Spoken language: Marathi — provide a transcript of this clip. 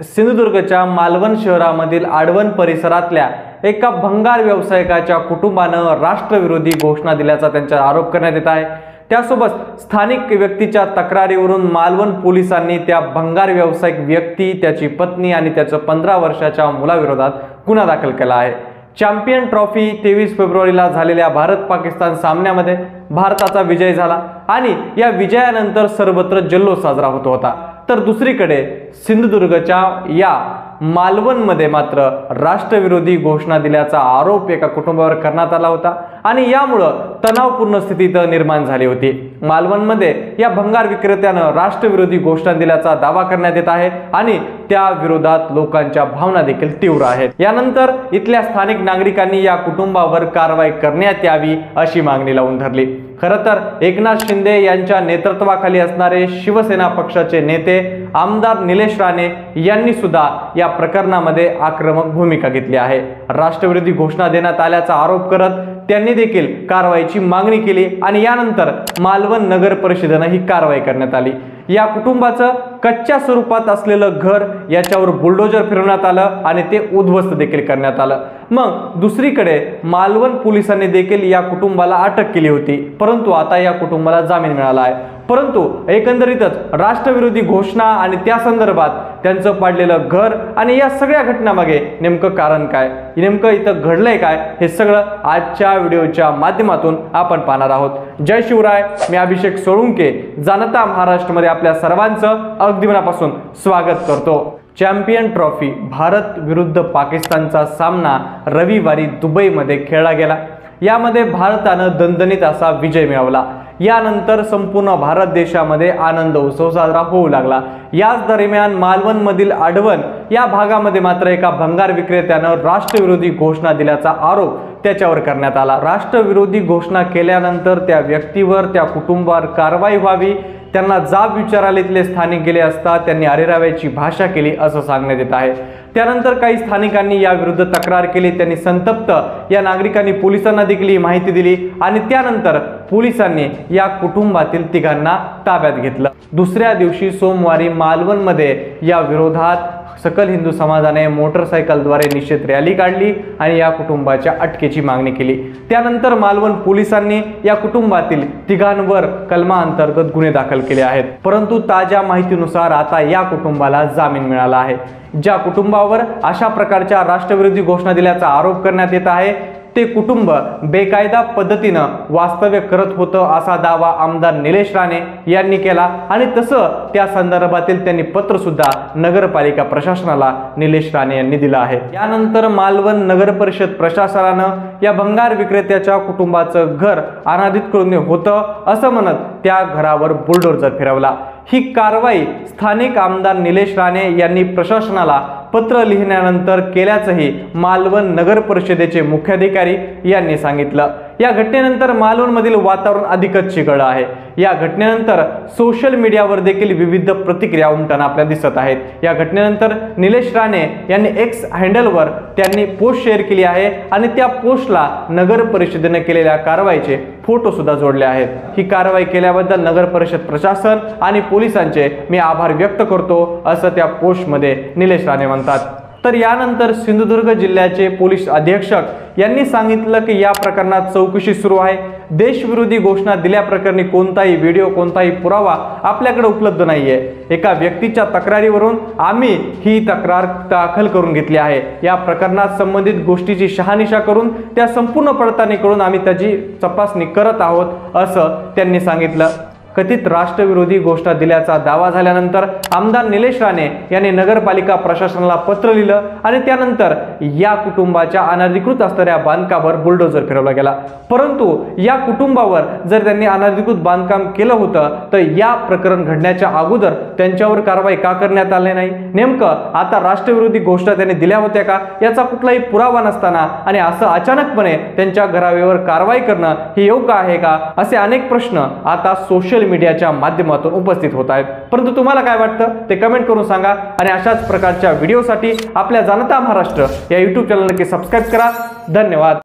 सिंधुदुर्गच्या मालवण शहरामधील आडवण परिसरातल्या एका भंगार व्यावसायिकाच्या कुटुंबानं राष्ट्रविरोधी घोषणा दिल्याचा त्यांचा आरोप करण्यात येत आहे। त्यासोबत स्थानिक व्यक्तीच्या तक्रारीवरून मालवण पोलिसांनी त्या भंगार व्यावसायिक व्यक्ती, त्याची पत्नी आणि त्याच्या 15 वर्षाच्या मुलाविरोधात गुन्हा दाखल केला आहे। चॅम्पियन ट्रॉफी 23 फेब्रुवारीला झालेल्या भारत-पाकिस्तान सामन्यामध्ये भारताचा विजय झाला आणि या विजयानंतर सर्वत्र जल्लोष साजरा होत होता। तर दुसरीकडे सिंधुदुर्गच्या या मालवणमध्ये मात्र राष्ट्रविरोधी घोषणा दिल्याचा आरोप एका कुटुंबावर करण्यात आला होता आणि यामुळे तणावपूर्ण स्थिती निर्माण झाली होती। मालवणमध्ये या भंगार विक्रेत्यानं राष्ट्रविरोधी घोषणा दिल्याचा दावा करण्यात येत आहे आणि त्या विरोधात लोकांच्या भावना देखील तीव्र आहेत। यानंतर इथल्या स्थानिक नागरिकांनी या कुटुंबावर कारवाई करण्यात यावी अशी मागणी लावून धरली। खरं तर एकनाथ शिंदे यांच्या नेतृत्वाखाली असणारे शिवसेना पक्षाचे नेते आमदार निलेश राणे यांनी सुद्धा या प्रकरणामध्ये आक्रमक भूमिका घेतली आहे। राष्ट्रविरोधी घोषणा देण्यात आल्याचा आरोप करत त्यांनी देखील कारवाईची मागणी केली आणि यानंतर मालवण नगर परिषदेने ही कारवाई करण्यात आली। या कुटुंबाचं कच्च्या स्वरूपात असलेलं घर याच्यावर बुलडोजर फिरवण्यात आलं आणि ते उद्ध्वस्त देखील करण्यात आलं। मग दुसरीकडे मालवण पोलिसांनी देखील या कुटुंबाला अटक केली होती, परंतु आता या कुटुंबाला जामीन मिळाला आहे। परंतु एकंदरीतच राष्ट्रविरोधी घोषणा आणि त्या संदर्भात त्यांचं पाडलेलं घर आणि या सगळ्या घटनामागे नेमकं कारण काय, नेमकं इथं घडलंय काय, हे सगळं आजच्या व्हिडिओच्या माध्यमातून आपण पाहणार आहोत। जय शिवराय, मी अभिषेक सोळुंके जनता महाराष्ट्रमध्ये आपल्या सर्वांचं अगदी मनापासून स्वागत करतो। चॅम्पियन ट्रॉफी भारत विरुद्ध पाकिस्तानचा सामना रविवारी दुबईमध्ये खेळला गेला। यामध्ये भारतानं दणदणीत असा विजय मिळवला। यानंतर संपूर्ण भारत देशामध्ये आनंद उत्सव साजरा होऊ लागला। याच दरम्यान मालवणमधील आडवण या भागामध्ये मात्र एका भंगार विक्रेत्यानं राष्ट्रविरोधी घोषणा दिल्याचा आरोप त्याच्यावर करण्यात आला। राष्ट्रविरोधी घोषणा केल्यानंतर त्या व्यक्तीवर, त्या कुटुंबावर कारवाई व्हावी, त्यांना जाब विचारायला इथले स्थानिक गेले असता त्यांनी अरेराव्याची भाषा केली असं सांगण्यात येत आहे। त्यानंतर काही स्थानिकांनी या विरुद्ध तक्रार केली। त्यांनी संतप्त या नागरिकांनी पोलिसांना देखील ही माहिती दिली आणि त्यानंतर पोलिसांनी या कुटुंबातील तिघांना ताब्यात घेतलं। दुसऱ्या दिवशी सोमवारी मालवणमध्ये या विरोधात सकल हिंदू समाजाने मोटरसायकलद्वारे निषेध रॅली काढली आणि या कुटुंबाच्या अटकेची मागणी केली। त्यानंतर मालवण पोलिसांनी या कुटुंबातील तिघांवर कलमाअंतर्गत गुन्हे दाखल केले आहेत। परंतु ताज्या माहितीनुसार आता या कुटुंबाला जामीन मिळाला आहे। ज्या कुटुंबावर अशा प्रकारच्या राष्ट्रविरोधी घोषणा दिल्याचा आरोप करण्यात येत आहे ते कुटुंब बेकायदा पद्धतीनं वास्तव्य करत होतं असा दावा आमदार निलेश राणे यांनी केला आणि तसं त्या संदर्भातील त्यांनी पत्र सुद्धा नगरपालिका प्रशासनाला निलेश राणे यांनी दिलं आहे। यानंतर मालवण नगर परिषद प्रशासनानं या भंगार विक्रेत्याच्या कुटुंबाचं घर अनाधिकृत होतं असं म्हणत त्या घरावर बुलडोजर फिरवला। ही कारवाई स्थानिक आमदार निलेश राणे यांनी प्रशासनाला पत्र लिहिल्यानंतर केल्याचंही मालवण नगर परिषदेचे मुख्याधिकारी यांनी सांगितलं। या घटनेनंतर मालवणमधील वातावरण अधिकच चिघळलं आहे। या घटनेनंतर सोशल मीडियावर देखील विविध प्रतिक्रिया उमटताना आपल्याला दिसत आहेत। या घटनेनंतर निलेश राणे यांनी एक्स हँडलवर त्यांनी पोस्ट शेअर केली आहे आणि त्या पोस्टला नगर परिषदेने केलेल्या कारवाईचे फोटो सुद्धा जोडले आहेत। ही कारवाई केल्याबद्दल नगर परिषद प्रशासन आणि पोलिसांचे मी आभार व्यक्त करतो असं त्या पोस्टमध्ये निलेश राणे म्हणतात। तर यानंतर सिंधुदुर्ग जिल्ह्याचे पोलीस अधीक्षक यांनी सांगितलं की या प्रकरणात चौकशी सुरू आहे। देशविरोधी घोषणा दिल्याप्रकरणी कोणताही व्हिडिओ, कोणताही पुरावा आपल्याकडे उपलब्ध नाहीये। एका व्यक्तीच्या तक्रारीवरून आम्ही ही तक्रार दाखल करून घेतली आहे। या प्रकरणात संबंधित गोष्टीची शहानिशा करून त्या संपूर्ण पडताळणी करून आम्ही त्याची तपासणी करत आहोत असं त्यांनी सांगितलं। कथित राष्ट्रविरोधी घोषणा दिल्याचा दावा झाल्यानंतर आमदार निलेश राणे यांनी नगरपालिका प्रशासनाला पत्र लिहिलं आणि त्यानंतर या कुटुंबाच्या अनधिकृत असणाऱ्या बांधकामावर बुलडोजर फिरवला गेला। परंतु या कुटुंबावर जर त्यांनी अनधिकृत बांधकाम केलं होतं तर या प्रकरण घडण्याच्या अगोदर त्यांच्यावर कारवाई का करण्यात आली नाही? नेमकं आता राष्ट्रविरोधी घोषणा त्यांनी दिल्या होत्या का याचा कुठलाही पुरावा नसताना आणि असं अचानकपणे त्यांच्या घरावर कारवाई करणं हे योग्य आहे का? असे अनेक प्रश्न आता सोशल मीडियाच्या माध्यमातून उपस्थित होत आहेत। परंतु तुम्हाला काय वाटतं ते कमेंट करून सांगा आणि अशाच प्रकारच्या व्हिडिओसाठी आपल्या जनता महाराष्ट्र या YouTube चॅनल नक्की सबस्क्राइब करा। धन्यवाद।